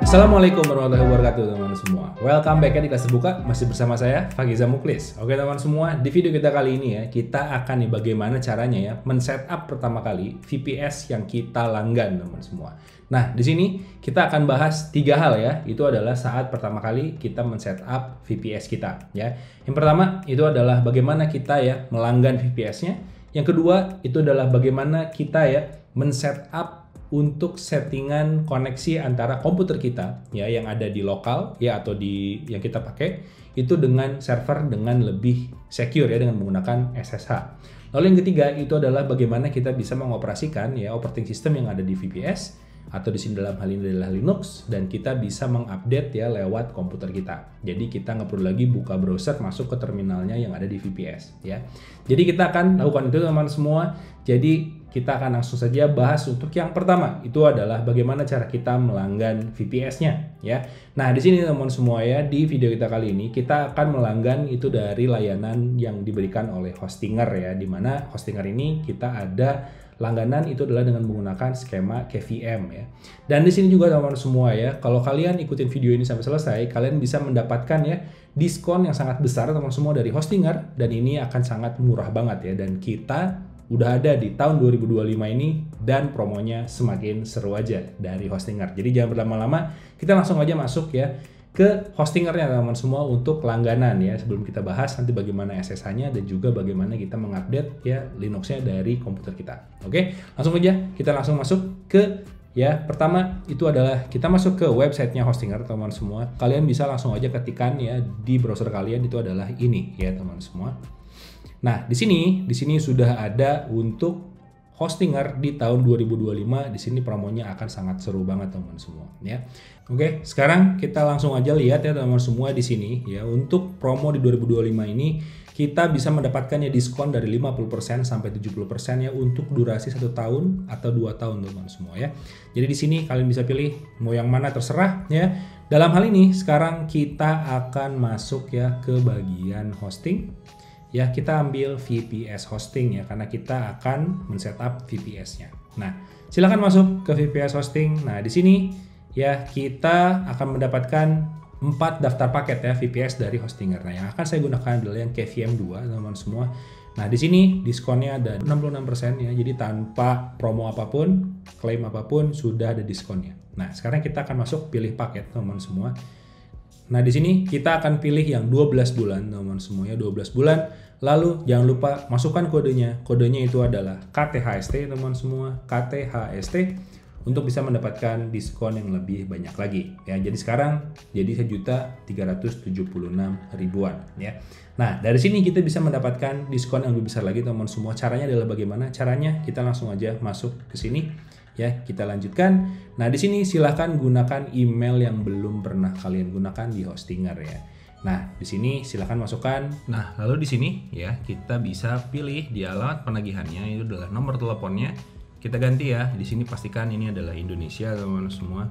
Assalamualaikum warahmatullahi wabarakatuh teman-teman semua. Welcome back di kelas terbuka, masih bersama saya Fagiza Muklis. Oke teman-teman semua, di video kita kali ini ya, kita akan nih bagaimana caranya ya men-setup pertama kali VPS yang kita langgan teman-teman semua. Nah, di sini kita akan bahas 3 hal ya. Itu adalah saat pertama kali kita men-setup VPS kita ya. Yang pertama itu adalah bagaimana kita ya melanggan VPS-nya. Yang kedua itu adalah bagaimana kita ya men-setup untuk settingan koneksi antara komputer kita ya yang ada di lokal ya atau di yang kita pakai itu dengan server dengan lebih secure ya dengan menggunakan SSH. Lalu yang ketiga itu adalah bagaimana kita bisa mengoperasikan ya operating system yang ada di VPS atau di sini dalam hal ini adalah Linux dan kita bisa mengupdate ya lewat komputer kita. Jadi kita nggak perlu lagi buka browser masuk ke terminalnya yang ada di VPS ya. Jadi kita akan lakukan itu teman-teman semua. Jadi kita akan langsung saja bahas untuk yang pertama itu adalah bagaimana cara kita melanggan VPS-nya ya. Nah, di sini teman-teman semua ya di video kita kali ini kita akan melanggan itu dari layanan yang diberikan oleh Hostinger ya, di mana Hostinger ini kita ada langganan itu adalah dengan menggunakan skema KVM ya. Dan di sini juga teman-teman semua ya, kalau kalian ikutin video ini sampai selesai, kalian bisa mendapatkan ya diskon yang sangat besar teman-teman semua dari Hostinger dan ini akan sangat murah banget ya dan kita udah ada di tahun 2025 ini dan promonya semakin seru aja dari Hostinger. Jadi jangan berlama-lama, kita langsung aja masuk ya ke Hostingernya teman-teman semua untuk langganan ya. Sebelum kita bahas nanti bagaimana SSH-nya dan juga bagaimana kita mengupdate ya Linux-nya dari komputer kita. Oke, langsung aja kita langsung masuk ke ya. Pertama itu adalah kita masuk ke websitenya Hostinger teman-teman semua. Kalian bisa langsung aja ketikan ya di browser kalian itu adalah ini ya teman-teman semua. Nah, di sini sudah ada untuk Hostinger di tahun 2025. Di sini promonya akan sangat seru banget teman-teman semua ya. Oke, sekarang kita langsung aja lihat ya teman-teman semua di sini ya. Untuk promo di 2025 ini kita bisa mendapatkan ya diskon dari 50% sampai 70% ya untuk durasi 1 tahun atau 2 tahun teman-teman semua ya. Jadi di sini kalian bisa pilih mau yang mana terserah ya. Dalam hal ini sekarang kita akan masuk ya ke bagian hosting. Ya, kita ambil VPS hosting ya karena kita akan men-setup VPS-nya. Nah, silakan masuk ke VPS hosting. Nah, di sini ya kita akan mendapatkan 4 daftar paket ya VPS dari Hostinger. Nah, yang akan saya gunakan adalah yang KVM 2 teman-teman semua. Nah, di sini diskonnya ada 66% ya. Jadi tanpa promo apapun, klaim apapun sudah ada diskonnya. Nah, sekarang kita akan masuk pilih paket teman-teman semua. Nah, di sini kita akan pilih yang 12 bulan, teman-teman semuanya 12 bulan. Lalu jangan lupa masukkan kodenya. Kodenya itu adalah KTHST, teman-teman semua, KTHST untuk bisa mendapatkan diskon yang lebih banyak lagi. Ya, jadi sekarang jadi 1.376.000-an ya. Nah, dari sini kita bisa mendapatkan diskon yang lebih besar lagi, teman-teman semua. Caranya adalah bagaimana? Caranya kita langsung aja masuk ke sini. Ya, kita lanjutkan. Nah, di sini silahkan gunakan email yang belum pernah kalian gunakan di Hostinger ya. Nah, di sini silahkan masukkan. Nah, lalu di sini ya kita bisa pilih di alamat penagihannya itu adalah nomor teleponnya. Kita ganti ya. Di sini pastikan ini adalah Indonesia teman-teman semua.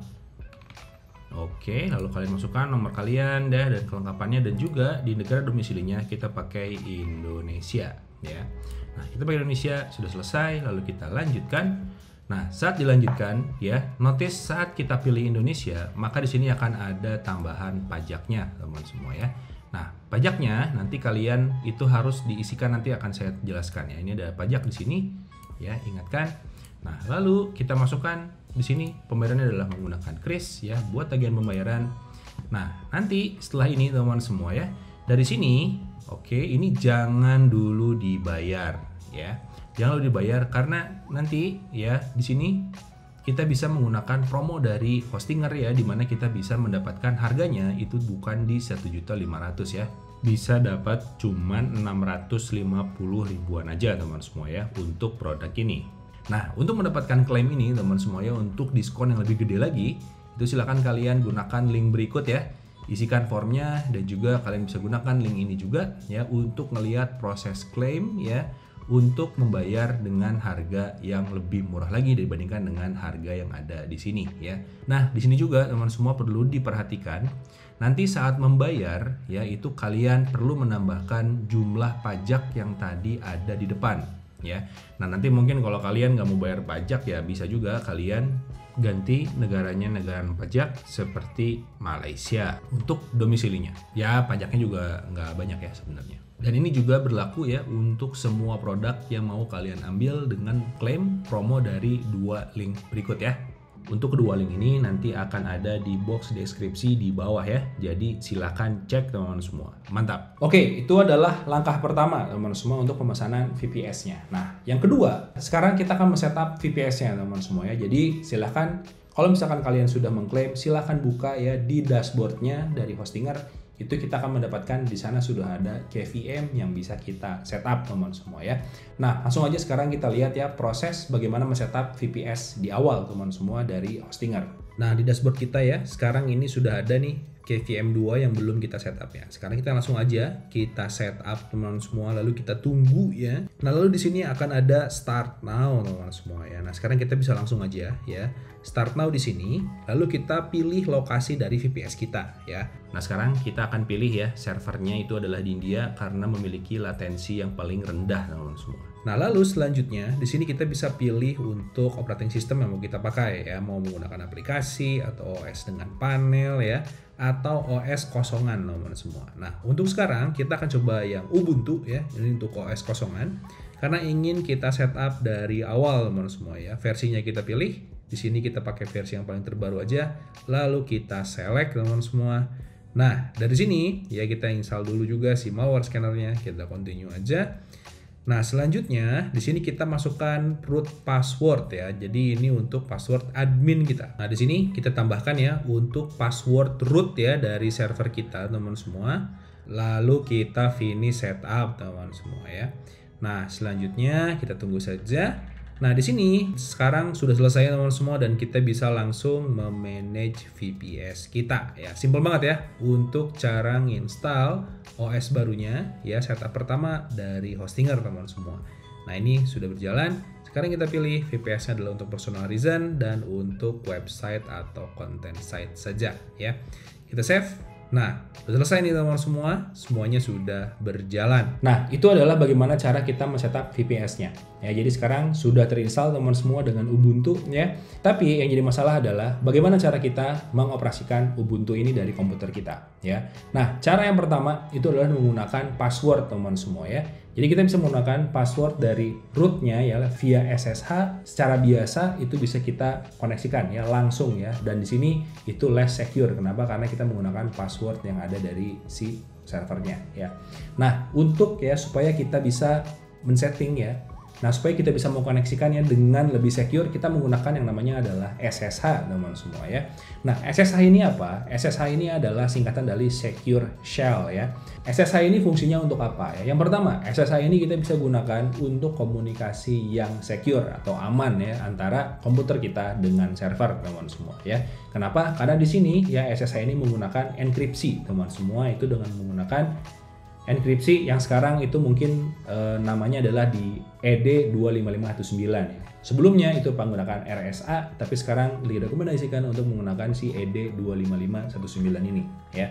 Oke, lalu kalian masukkan nomor kalian dan kelengkapannya dan juga di negara domisilinya kita pakai Indonesia ya. Nah, kita pakai Indonesia sudah selesai. Lalu kita lanjutkan. Nah, saat dilanjutkan ya, notice saat kita pilih Indonesia, maka di sini akan ada tambahan pajaknya, teman-teman semua ya. Nah, pajaknya nanti kalian itu harus diisikan, nanti akan saya jelaskan ya. Ini ada pajak di sini ya, ingatkan. Nah, lalu kita masukkan di sini pembayarannya adalah menggunakan kris ya buat tagihan pembayaran. Nah, nanti setelah ini teman-teman semua ya, dari sini oke, ini jangan dulu dibayar ya. Jangan lupa dibayar karena nanti ya di sini kita bisa menggunakan promo dari Hostinger ya, dimana kita bisa mendapatkan harganya itu bukan di 1.500.000 ya, bisa dapat cuman 650.000-an aja teman semua ya untuk produk ini. Nah, untuk mendapatkan klaim ini teman semua ya untuk diskon yang lebih gede lagi itu silakan kalian gunakan link berikut ya. Isikan formnya dan juga kalian bisa gunakan link ini juga ya untuk melihat proses klaim ya, untuk membayar dengan harga yang lebih murah lagi dibandingkan dengan harga yang ada di sini ya. Nah, di sini juga teman semua perlu diperhatikan. Nanti saat membayar ya itu kalian perlu menambahkan jumlah pajak yang tadi ada di depan ya. Nah, nanti mungkin kalau kalian nggak mau bayar pajak ya bisa juga kalian ganti negaranya negara pajak seperti Malaysia untuk domisilinya. Ya pajaknya juga nggak banyak ya sebenarnya. Dan ini juga berlaku ya untuk semua produk yang mau kalian ambil dengan klaim promo dari 2 link berikut ya. Untuk kedua link ini nanti akan ada di box deskripsi di bawah ya. Jadi silakan cek teman-teman semua. Mantap. Oke, itu adalah langkah pertama teman-teman semua untuk pemesanan VPS-nya. Nah, yang kedua, sekarang kita akan men-setup VPS-nya teman-teman semua ya. Jadi silakan kalau misalkan kalian sudah mengklaim, silakan buka ya di dashboard-nya dari Hostinger. Itu kita akan mendapatkan di sana sudah ada KVM yang bisa kita setup teman-teman semua ya. Nah, langsung aja sekarang kita lihat ya proses bagaimana men-setup VPS di awal teman-teman semua dari Hostinger. Nah, di dashboard kita ya, sekarang ini sudah ada nih KVM2 yang belum kita setup ya. Sekarang kita langsung aja kita setup teman-teman semua, lalu kita tunggu ya. Nah, lalu di sini akan ada start now teman-teman semua ya. Nah, sekarang kita bisa langsung aja ya start now di sini, lalu kita pilih lokasi dari VPS kita ya. Nah, sekarang kita akan pilih ya servernya itu adalah di India karena memiliki latensi yang paling rendah teman-teman semua. Nah, lalu selanjutnya di sini kita bisa pilih untuk operating system yang mau kita pakai ya, mau menggunakan aplikasi atau OS dengan panel ya, atau OS kosongan teman-teman semua. Nah, untuk sekarang kita akan coba yang Ubuntu ya, ini untuk OS kosongan karena ingin kita setup dari awal teman-teman semua ya. Versinya kita pilih. Di sini kita pakai versi yang paling terbaru aja, lalu kita select teman-teman semua. Nah, dari sini ya kita install dulu juga si malware scannernya, kita continue aja. Nah, selanjutnya di sini kita masukkan root password ya. Jadi ini untuk password admin kita. Nah, di sini kita tambahkan ya untuk password root ya dari server kita teman-teman semua. Lalu kita finish setup teman-teman semua ya. Nah, selanjutnya kita tunggu saja. Nah, di sini sekarang sudah selesai teman-teman semua dan kita bisa langsung memanage VPS kita ya. Simple banget ya untuk cara nginstal OS barunya ya, setup pertama dari Hostinger teman-teman semua. Nah, ini sudah berjalan. Sekarang kita pilih VPS-nya adalah untuk personal reason dan untuk website atau content site saja ya. Kita save. Nah, sudah selesai nih teman-teman semua, semuanya sudah berjalan. Nah, itu adalah bagaimana cara kita men-setup VPS-nya. Ya, jadi sekarang sudah terinstall teman-teman semua dengan Ubuntu ya. Tapi yang jadi masalah adalah bagaimana cara kita mengoperasikan Ubuntu ini dari komputer kita ya. Nah, cara yang pertama itu adalah menggunakan password teman-teman semua ya. Jadi kita bisa menggunakan password dari rootnya ya via SSH secara biasa itu bisa kita koneksikan ya langsung ya, dan di sini itu less secure. Kenapa? Karena kita menggunakan password yang ada dari si servernya ya. Nah, untuk ya supaya kita bisa men-setting ya. Nah, supaya kita bisa mengkoneksikannya dengan lebih secure, kita menggunakan yang namanya adalah SSH teman-teman semua ya. Nah, SSH ini apa? SSH ini adalah singkatan dari Secure Shell ya. SSH ini fungsinya untuk apa ya? Yang pertama, SSH ini kita bisa gunakan untuk komunikasi yang secure atau aman ya antara komputer kita dengan server teman-teman semua ya. Kenapa? Karena di sini ya SSH ini menggunakan enkripsi teman-teman semua, itu dengan menggunakan enkripsi yang sekarang itu mungkin namanya adalah di ED25519 ya. Sebelumnya itu menggunakan RSA, tapi sekarang direkomendasikan untuk menggunakan si ED25519 ini ya.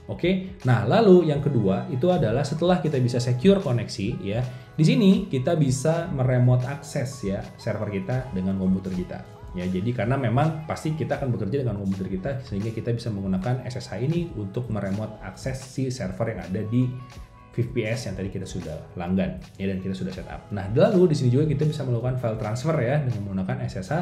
Oke, nah lalu yang kedua itu adalah setelah kita bisa secure koneksi ya, di sini kita bisa meremote akses ya server kita dengan komputer kita. Ya, jadi karena memang pasti kita akan bekerja dengan komputer kita sehingga kita bisa menggunakan SSH ini untuk meremote akses si server yang ada di VPS yang tadi kita sudah langgan ya dan kita sudah setup. Nah, lalu di sini juga kita bisa melakukan file transfer ya dengan menggunakan SSH.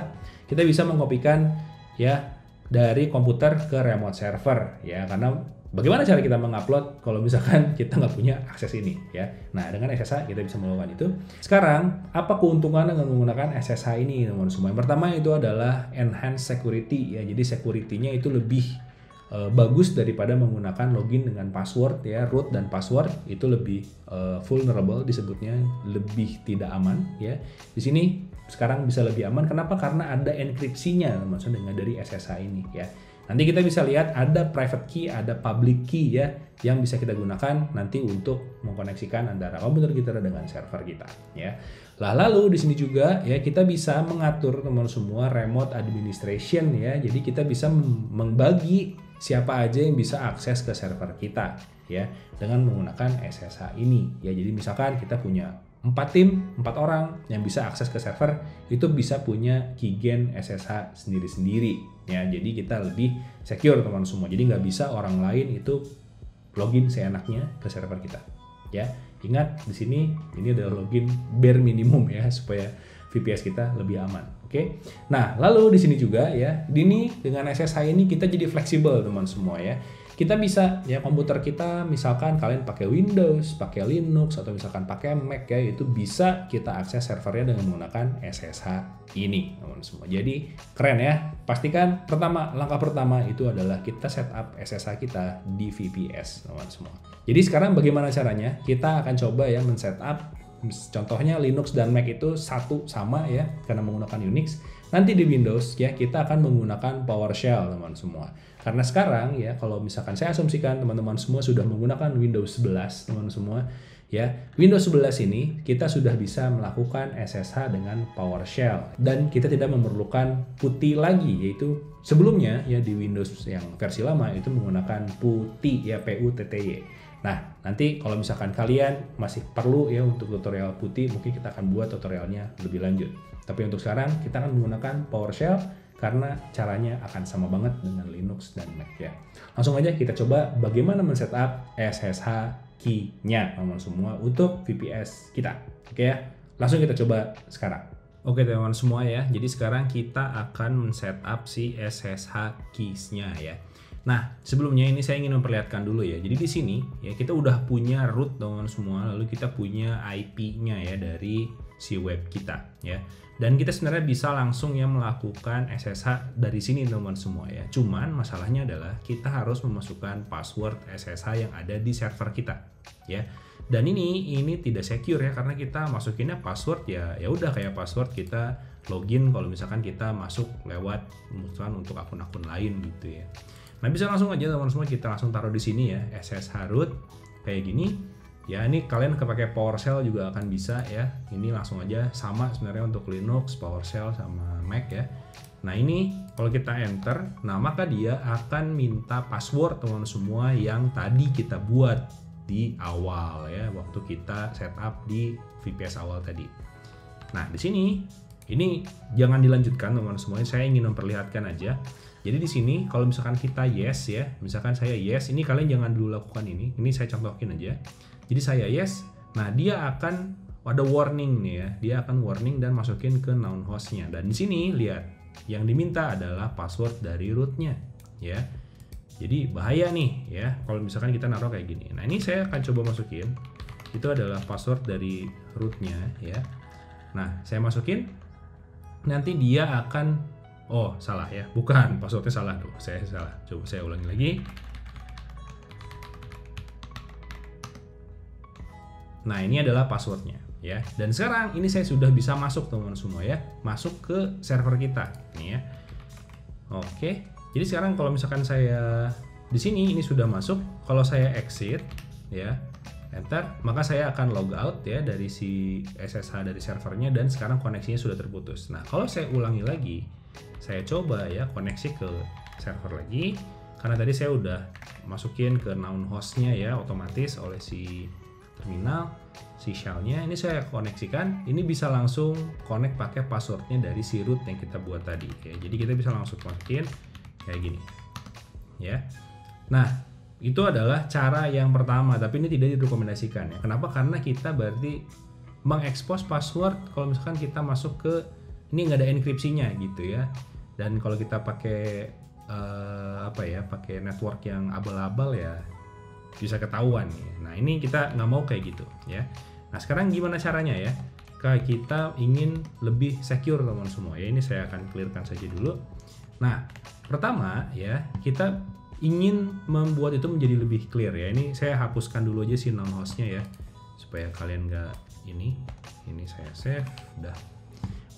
Kita bisa mengkopikan ya dari komputer ke remote server ya, karena bagaimana cara kita mengupload kalau misalkan kita nggak punya akses ini ya. Nah, dengan SSH kita bisa melakukan itu. Sekarang, apa keuntungan dengan menggunakan SSH ini teman-teman semua? Yang pertama itu adalah enhanced security ya. Jadi security-nya itu lebih bagus daripada menggunakan login dengan password ya. Root dan password itu lebih vulnerable disebutnya, lebih tidak aman ya. Di sini sekarang bisa lebih aman. Kenapa? Karena ada enkripsinya teman-teman dengan dari SSH ini ya. Nanti kita bisa lihat ada private key, ada public key ya yang bisa kita gunakan nanti untuk mengkoneksikan antara komputer kita dengan server kita ya. Lah lalu di sini juga ya kita bisa mengatur teman semua remote administration ya. Jadi kita bisa membagi siapa aja yang bisa akses ke server kita ya dengan menggunakan SSH ini ya. Jadi misalkan kita punya 4 tim, 4 orang yang bisa akses ke server itu bisa punya keygen SSH sendiri-sendiri ya. Jadi kita lebih secure teman semua. Jadi nggak bisa orang lain itu login seenaknya ke server kita ya. Ingat di sini ini adalah login bare minimum ya supaya VPS kita lebih aman. Oke. Nah, lalu di sini juga ya, dengan SSH ini kita jadi fleksibel teman semua ya. Kita bisa ya komputer kita misalkan kalian pakai Windows, pakai Linux atau misalkan pakai Mac ya, itu bisa kita akses servernya dengan menggunakan SSH ini teman semua. Jadi keren ya. Pastikan langkah pertama itu adalah kita setup SSH kita di VPS teman semua. Jadi sekarang bagaimana caranya? Kita akan coba ya men-setup contohnya Linux dan Mac itu sama ya karena menggunakan Unix. Nanti di Windows ya kita akan menggunakan PowerShell teman semua. Karena sekarang ya kalau misalkan saya asumsikan teman-teman semua sudah menggunakan Windows 11 teman semua ya. Windows 11 ini kita sudah bisa melakukan SSH dengan PowerShell dan kita tidak memerlukan PuTTY lagi, yaitu sebelumnya ya di Windows yang versi lama itu menggunakan PuTTY ya, PuTTY. Nah, nanti kalau misalkan kalian masih perlu ya untuk tutorial PuTTY, mungkin kita akan buat tutorialnya lebih lanjut. Tapi untuk sekarang kita akan menggunakan PowerShell karena caranya akan sama banget dengan Linux dan Mac ya. Langsung aja kita coba bagaimana men-setup SSH key-nya teman-teman semua untuk VPS kita. Oke ya, langsung kita coba sekarang. Oke teman-teman semua ya, jadi sekarang kita akan men-setup si SSH keys-nya ya. Nah, sebelumnya ini saya ingin memperlihatkan dulu ya. Jadi di sini ya kita udah punya root teman-teman semua, lalu kita punya IP-nya ya dari si web kita ya. Dan kita sebenarnya bisa langsung ya melakukan SSH dari sini teman-teman semua ya. Cuman masalahnya adalah kita harus memasukkan password SSH yang ada di server kita ya. Dan ini tidak secure ya karena kita masukinnya password ya udah kayak password kita login kalau misalkan kita masuk lewat misalkan untuk akun-akun lain gitu ya. Nah, bisa langsung aja teman-teman semua kita langsung taruh di sini ya, SSH root kayak gini. Ya, ini kalian pakai PowerShell juga akan bisa ya. Ini langsung aja sama sebenarnya untuk Linux, PowerShell sama Mac ya. Nah, ini kalau kita enter, nah maka dia akan minta password teman-teman semua yang tadi kita buat di awal ya, waktu kita setup di VPS awal tadi. Nah, di sini ini jangan dilanjutkan teman-teman semua. Saya ingin memperlihatkan aja. Jadi di sini kalau misalkan kita yes ya, misalkan saya yes, ini kalian jangan dulu lakukan ini. Ini saya contohin aja. Jadi saya yes, nah dia akan ada warning nih ya. Dia akan warning dan masukin ke known hostnya. Dan di sini lihat, yang diminta adalah password dari rootnya ya. Jadi bahaya nih ya kalau misalkan kita naruh kayak gini. Nah, ini saya akan coba masukin. Itu adalah password dari rootnya ya. Nah, saya masukin. Nanti dia akan salah ya, bukan, passwordnya salah tuh, saya salah. Coba saya ulangi lagi. Nah, ini adalah passwordnya ya. Dan sekarang ini saya sudah bisa masuk teman-teman semua ya, masuk ke server kita nih ya. Oke, jadi sekarang kalau misalkan saya di sini ini sudah masuk, kalau saya exit ya, enter, maka saya akan log out ya dari si SSH dari servernya dan sekarang koneksinya sudah terputus. Nah, kalau saya ulangi lagi, saya coba ya koneksi ke server lagi karena tadi saya udah masukin ke known hostnya ya otomatis oleh si terminal, si shell-nya. Ini saya koneksikan, ini bisa langsung connect pakai passwordnya dari si root yang kita buat tadi ya. Jadi kita bisa langsung masukin kayak gini ya. Nah, itu adalah cara yang pertama, tapi ini tidak direkomendasikan ya. Kenapa? Karena kita berarti mengekspos password kalau misalkan kita masuk ke ini nggak ada enkripsinya gitu ya. Dan kalau kita pakai pakai network yang abal-abal ya bisa ketahuan nih. Nah, ini kita nggak mau kayak gitu ya. Nah, sekarang gimana caranya ya? Kita ingin lebih secure teman-teman semua ya. Ini saya akan clearkan saja dulu. Nah, pertama ya kita ingin membuat itu menjadi lebih clear ya. Ini saya hapuskan dulu aja si known hostnya ya supaya kalian nggak ini saya save udah.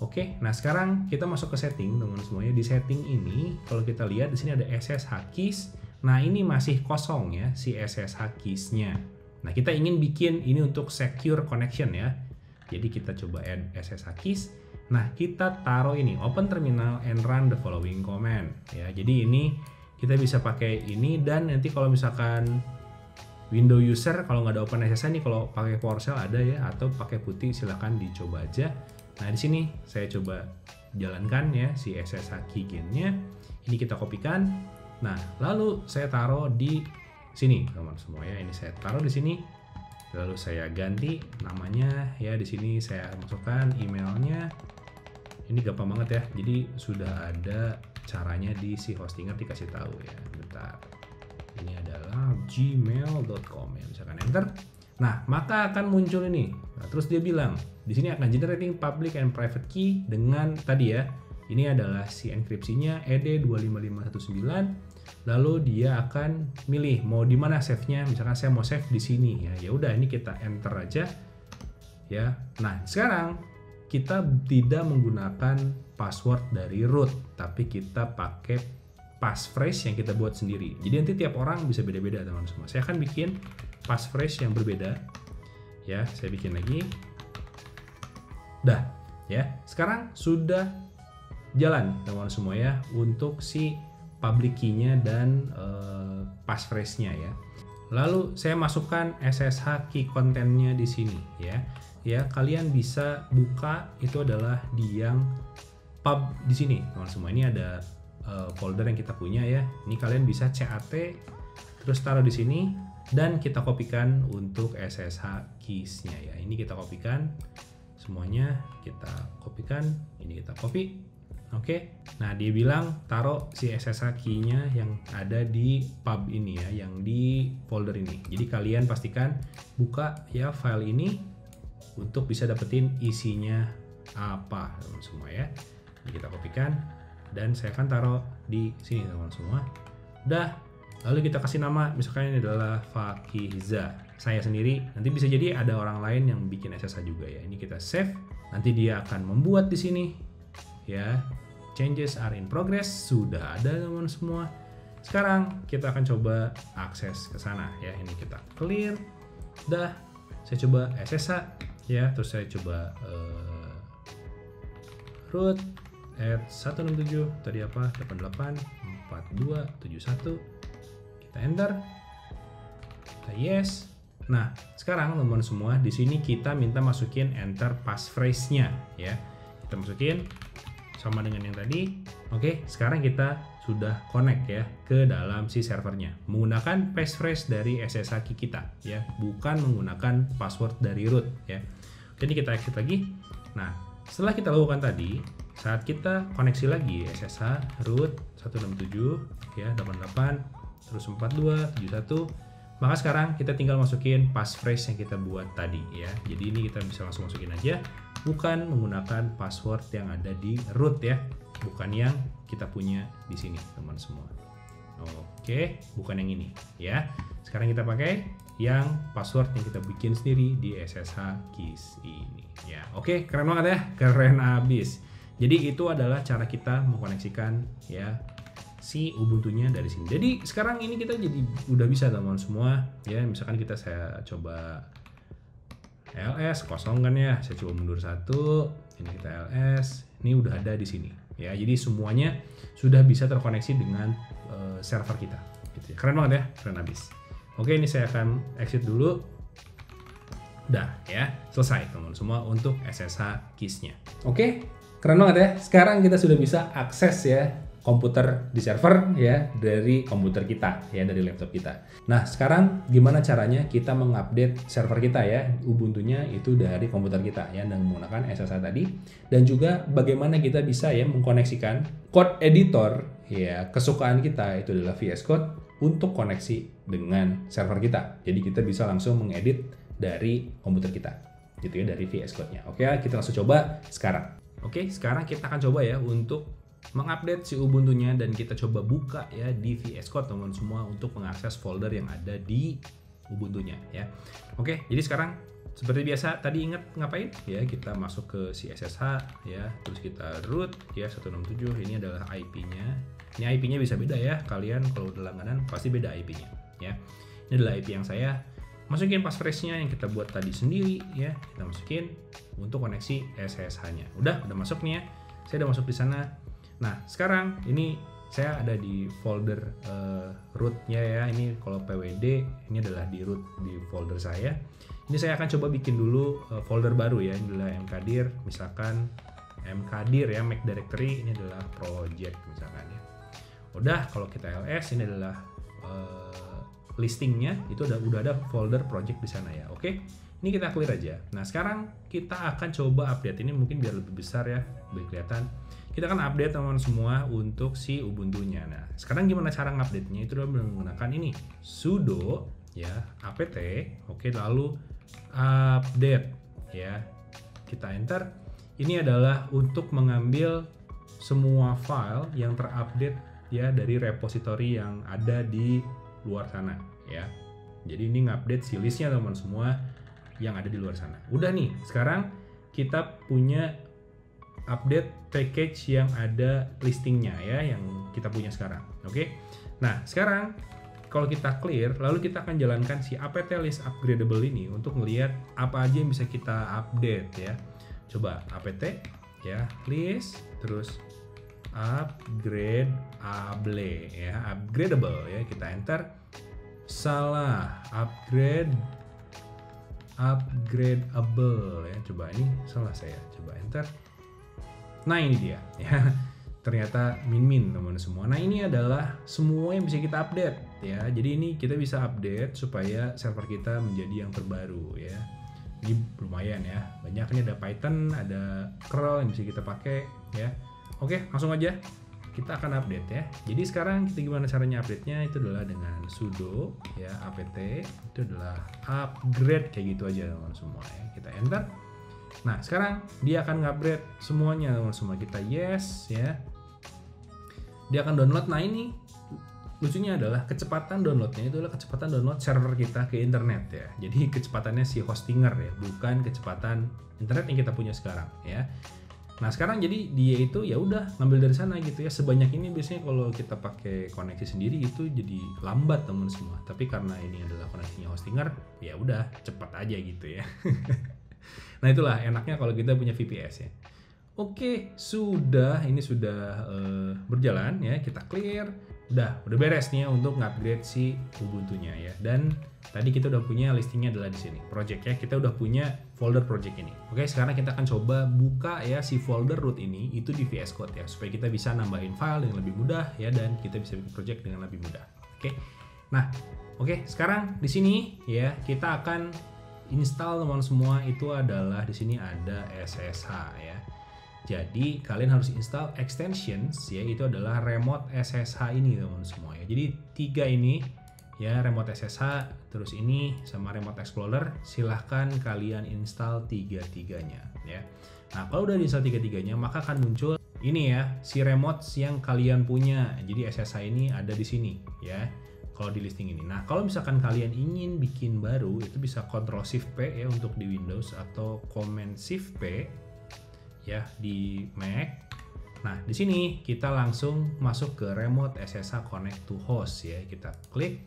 Oke, nah sekarang kita masuk ke setting teman-teman semuanya. Di setting ini kalau kita lihat di sini ada SSH keys. Nah, ini masih kosong ya si SSH keys-nya. Nah, kita ingin bikin ini untuk secure connection ya. Jadi kita coba add SSH keys. Nah, kita taruh ini open terminal and run the following command ya. Jadi ini kita bisa pakai ini dan nanti kalau misalkan Windows user kalau nggak ada OpenSSH nih, kalau pakai PowerShell ada ya, atau pakai putih silahkan dicoba aja. Nah di sini saya coba jalankan ya si SSH keygen-nya. Ini kita kopikan. Nah lalu saya taruh di sini teman semua ya. Ini saya taruh di sini. Lalu saya ganti namanya ya, di sini saya masukkan emailnya. Ini gampang banget ya. Jadi sudah ada caranya di si hostinger dikasih tahu ya. Bentar. Ini adalah gmail.com ya, misalkan enter. Nah, maka akan muncul ini. Nah, terus dia bilang, di sini akan generating public and private key dengan tadi ya. Ini adalah si enkripsinya ED25519. Lalu dia akan milih mau di mana save-nya. Misalkan saya mau save di sini ya. Ya udah, ini kita enter aja ya. Nah, sekarang kita tidak menggunakan password dari root, tapi kita pakai passphrase yang kita buat sendiri. Jadi nanti tiap orang bisa beda-beda teman semua. Saya akan bikin passphrase yang berbeda. Ya, saya bikin lagi. Dah, ya. Sekarang sudah jalan teman semua ya untuk si public key-nya dan passphrase-nya ya. Lalu saya masukkan SSH key content-nya di sini ya. Ya, kalian bisa buka, itu adalah di yang pub di sini teman semua. Ini ada folder yang kita punya ya. Ini kalian bisa cat terus taruh di sini dan kita kopikan untuk SSH keys-nya ya. Ini kita kopikan semuanya, kita kopikan, ini kita copy. Oke. Nah, dia bilang taruh si SSH key-nya yang ada di pub ini ya, yang di folder ini. Jadi kalian pastikan buka ya file ini untuk bisa dapetin isinya apa teman semua ya. Ini kita kopikan dan saya akan taruh di sini teman semua. Udah, lalu kita kasih nama, misalkan ini adalah Fakiza, saya sendiri. Nanti bisa jadi ada orang lain yang bikin SSH juga ya. Ini kita save, nanti dia akan membuat di sini ya. Changes are in progress, sudah ada teman semua. Sekarang kita akan coba akses ke sana ya. Ini kita clear. Udah, saya coba SSH ya, terus saya coba root @167 tadi apa 884271, kita enter, kita yes. Nah sekarang teman-teman semua di sini kita minta masukin enter passphrase-nya ya, kita masukin sama dengan yang tadi. Oke, sekarang kita sudah connect ya ke dalam si servernya menggunakan passphrase dari SSH key kita ya, bukan menggunakan password dari root ya. Oke, ini kita exit lagi. Nah setelah kita lakukan tadi, saat kita koneksi lagi SSH root 167 ya 88 terus 4271, maka sekarang kita tinggal masukin passphrase yang kita buat tadi ya. Jadi ini kita bisa langsung masukin aja, bukan menggunakan password yang ada di root ya, bukan yang kita punya di sini teman semua. Oke, bukan yang ini ya. Sekarang kita pakai yang password yang kita bikin sendiri di SSH keys ini ya. Oke, keren banget ya, keren abis. Jadi itu adalah cara kita mengkoneksikan ya si Ubuntu-nya dari sini. Jadi sekarang ini kita jadi udah bisa teman semua ya. Misalkan saya coba ls kosongkan ya, saya coba mundur satu, ini kita ls, ini udah ada di sini ya. Jadi semuanya sudah bisa terkoneksi dengan server kita gitu ya. Keren banget ya, keren abis. Oke, ini saya akan exit dulu. Udah ya, selesai teman semua untuk SSH keys-nya. Oke, keren banget ya. Sekarang kita sudah bisa akses ya komputer di server ya dari komputer kita ya, dari laptop kita. Nah, sekarang gimana caranya kita mengupdate server kita ya, Ubuntu-nya itu dari komputer kita ya dengan menggunakan SSH tadi, dan juga bagaimana kita bisa ya mengkoneksikan code editor ya kesukaan kita, itu adalah VS Code, untuk koneksi dengan server kita. Jadi kita bisa langsung mengedit dari komputer kita gitu ya, dari VS Code-nya. Oke, kita langsung coba sekarang. Oke, sekarang kita akan coba ya untuk mengupdate si Ubuntu-nya, dan kita coba buka ya di VS Code teman semua untuk mengakses folder yang ada di Ubuntu-nya ya. Oke, jadi sekarang seperti biasa tadi ingat ngapain ya, kita masuk ke si SSH ya, terus kita root ya 167, ini adalah IP-nya. Ini IP-nya bisa beda ya, kalian kalau udah langganan pasti beda IP-nya ya. Ini adalah IP yang saya masukin passphrase-nya yang kita buat tadi sendiri ya, kita masukin untuk koneksi SSH-nya. Udah masuk nih ya, saya udah masuk di sana. Nah sekarang ini saya ada di folder rootnya ya. Ini kalau pwd, ini adalah di root di folder saya. Ini saya akan coba bikin dulu folder baru ya. Ini adalah mkdir, misalkan mkdir ya, make directory, ini adalah project misalkan ya. Udah, kalau kita ls, ini adalah listingnya, itu udah ada folder project di sana ya. Oke, ini kita clear aja. Nah sekarang kita akan coba update ini, mungkin biar lebih besar ya, lebih kelihatan. Kita akan update teman-teman semua untuk si Ubuntu-nya. Nah sekarang gimana cara ngupdate-nya? Itu adalah menggunakan ini sudo ya apt, oke, lalu update ya, kita enter. Ini adalah untuk mengambil semua file yang terupdate ya dari repository yang ada di luar sana ya. Jadi ini ngupdate si listnya teman-teman semua yang ada di luar sana. Udah nih, sekarang kita punya update package yang ada listingnya ya, yang kita punya sekarang. Oke. Nah sekarang kalau kita clear, lalu kita akan jalankan si apt list upgradable ini untuk melihat apa aja yang bisa kita update ya. Coba apt ya list, terus upgradable ya, upgradable ya, kita enter. Salah, upgradable ya, coba ini salah saya, coba enter. Nah ini dia ya, ternyata min teman-teman semua. Nah ini adalah semua yang bisa kita update ya. Jadi ini kita bisa update supaya server kita menjadi yang terbaru ya. Ini lumayan ya, banyak. Ini ada Python, ada curl yang bisa kita pakai ya. Oke, langsung aja kita akan update ya. Jadi sekarang kita gimana caranya update-nya? Itu adalah dengan sudo ya apt, itu adalah upgrade, kayak gitu aja teman-teman semua ya. Kita enter. Nah sekarang dia akan ngupgrade semuanya teman-teman semua. Kita yes ya, dia akan download. Nah ini lucunya adalah kecepatan downloadnya itu adalah kecepatan download server kita ke internet ya. Jadi kecepatannya si hostinger ya, bukan kecepatan internet yang kita punya sekarang ya. Nah sekarang jadi dia itu ya udah ngambil dari sana gitu ya. Sebanyak ini biasanya kalau kita pakai koneksi sendiri itu jadi lambat teman semua. Tapi karena ini adalah koneksinya hostinger, ya udah cepat aja gitu ya. Nah itulah enaknya kalau kita punya VPS ya. Oke, ini sudah berjalan ya. Kita clear, udah beres nih ya untuk ngupgrade si Ubuntu-nya ya. Dan tadi kita udah punya listingnya adalah di sini, project ya. Kita udah punya folder project ini. Oke, sekarang kita akan coba buka ya si folder root ini itu di VS Code ya, supaya kita bisa nambahin file dengan lebih mudah ya, dan kita bisa bikin project dengan lebih mudah. Oke. Nah, oke, sekarang di sini ya kita akan install teman semua. Itu adalah di sini ada SSH ya. Jadi kalian harus install extensions ya, itu adalah remote SSH ini teman semua ya. Jadi 3 ini ya, remote SSH, terus ini sama remote explorer, silahkan kalian install 3-tiganya ya. Nah kalau udah install 3-tiganya maka akan muncul ini ya, si remote yang kalian punya. Jadi SSH ini ada di sini ya, kalau di listing ini. Nah kalau misalkan kalian ingin bikin baru, itu bisa Ctrl Shift P ya untuk di Windows, atau Command Shift P ya di Mac. Nah di sini kita langsung masuk ke remote SSH connect to host ya, kita klik.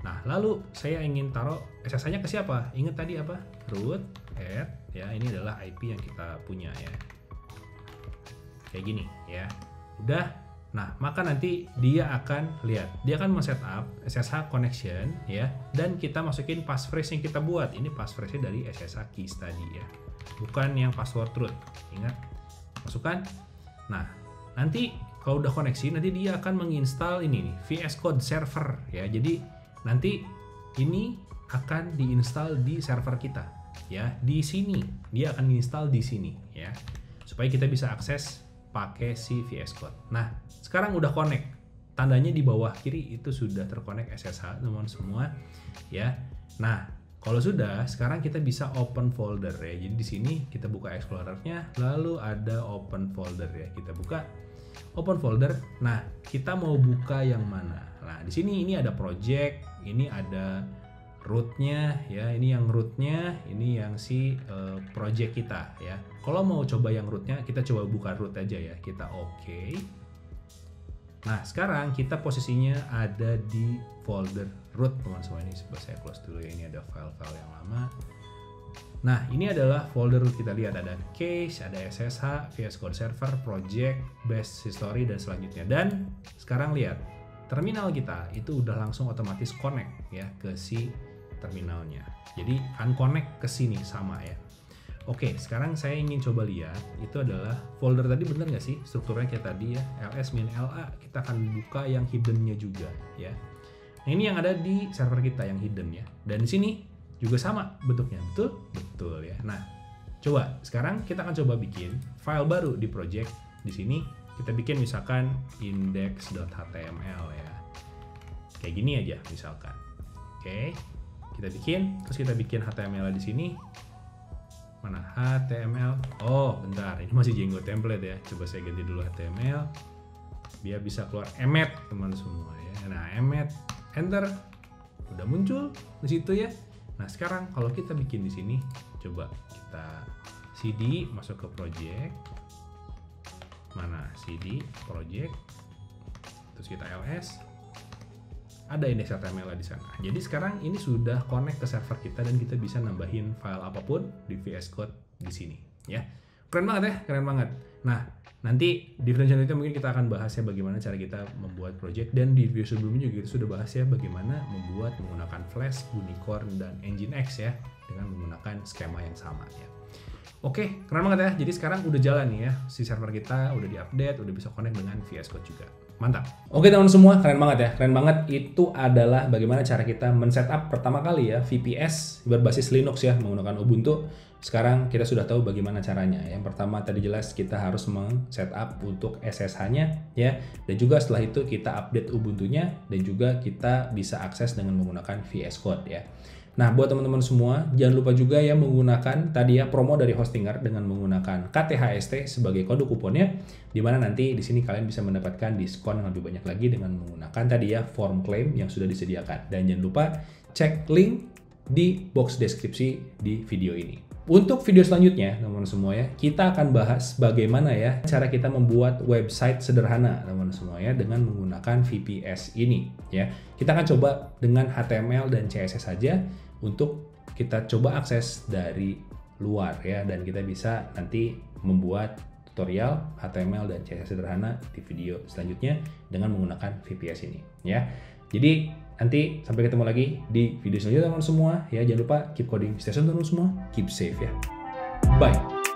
Nah lalu saya ingin taruh SSH-nya ke siapa? Ingat tadi apa? Root add ya, ini adalah IP yang kita punya ya, kayak gini ya. Udah. Nah maka nanti dia akan lihat, dia akan men-setup SSH connection ya, dan kita masukin passphrase yang kita buat. Ini passphrase-nya dari SSH keys tadi ya, bukan yang password root. Ingat, masukkan. Nah nanti kalau udah koneksi, nanti dia akan menginstal ini nih, VS Code server ya. Jadi nanti ini akan diinstal di server kita ya. Di sini dia akan diinstal di sini ya, supaya kita bisa akses pakai si VS Code. Nah sekarang udah connect, tandanya di bawah kiri itu sudah terkonek SSH teman semua ya. Nah kalau sudah, sekarang kita bisa open folder ya. Jadi di sini kita buka Explorer-nya, lalu ada open folder ya. Kita buka open folder. Nah, kita mau buka yang mana? Nah, di sini ini ada project, ini ada rootnya ya. Ini yang rootnya, ini yang si project kita ya. Kalau mau coba yang rootnya, kita coba buka root aja ya. Kita oke. Nah, sekarang kita posisinya ada di folder root teman-teman semua. Ini coba saya close dulu ya, ini ada file-file yang lama. Nah, ini adalah folder kita lihat ada cache, ada SSH, VS Code Server, project, base history dan selanjutnya. Dan sekarang lihat, terminal kita itu udah langsung otomatis connect ya ke si terminalnya. Jadi unconnect ke sini sama ya. Oke, sekarang saya ingin coba lihat itu adalah folder tadi, bener nggak sih strukturnya kayak tadi ya, ls-la. Kita akan buka yang hidden-nya juga ya. Nah, ini yang ada di server kita yang hidden ya. Dan di sini juga sama bentuknya, betul ya. Nah, coba sekarang kita akan coba bikin file baru di project. Di sini kita bikin misalkan index.html ya, kayak gini aja misalkan. Oke, kita bikin, terus kita bikin HTML di sini. Mana HTML? Oh, bentar, ini masih Django template ya. Coba saya ganti dulu HTML, biar bisa keluar emet teman semua ya. Nah, emet, enter, udah muncul di situ ya. Nah, sekarang kalau kita bikin di sini, coba kita cd masuk ke project. Mana cd project, terus kita ls, ada index.html di sana. Jadi sekarang ini sudah connect ke server kita dan kita bisa nambahin file apapun di VS Code di sini ya. Keren banget ya, keren banget. Nah, nanti di video selanjutnya mungkin kita akan bahas ya bagaimana cara kita membuat project, dan di video sebelumnya juga kita sudah bahas ya bagaimana membuat menggunakan Flash, Unicorn, dan Nginx ya dengan menggunakan skema yang sama ya. Oke, keren banget ya. Jadi sekarang udah jalan nih ya, si server kita udah diupdate, udah bisa connect dengan VS Code juga. Mantap. Oke teman-teman semua, keren banget ya. Keren banget. Itu adalah bagaimana cara kita men-setup pertama kali ya VPS berbasis Linux ya menggunakan Ubuntu. Sekarang kita sudah tahu bagaimana caranya. Yang pertama tadi jelas kita harus men-setup untuk SSH-nya ya. Dan juga setelah itu kita update Ubuntu-nya dan juga kita bisa akses dengan menggunakan VS Code ya. Nah, buat teman-teman semua, jangan lupa juga ya menggunakan tadi ya promo dari Hostinger dengan menggunakan KTHST sebagai kode kuponnya, di mana nanti di sini kalian bisa mendapatkan diskon yang lebih banyak lagi dengan menggunakan tadi ya form claim yang sudah disediakan. Dan jangan lupa cek link di box deskripsi di video ini. Untuk video selanjutnya, teman-teman semua ya, kita akan bahas bagaimana ya cara kita membuat website sederhana, teman-teman semua ya, dengan menggunakan VPS ini ya. Kita akan coba dengan HTML dan CSS saja untuk kita coba akses dari luar ya, dan kita bisa nanti membuat tutorial HTML dan CSS sederhana di video selanjutnya dengan menggunakan VPS ini ya. Jadi nanti sampai ketemu lagi di video selanjutnya teman-teman semua ya. Jangan lupa keep coding, stay safe teman-teman semua, keep safe ya. Bye.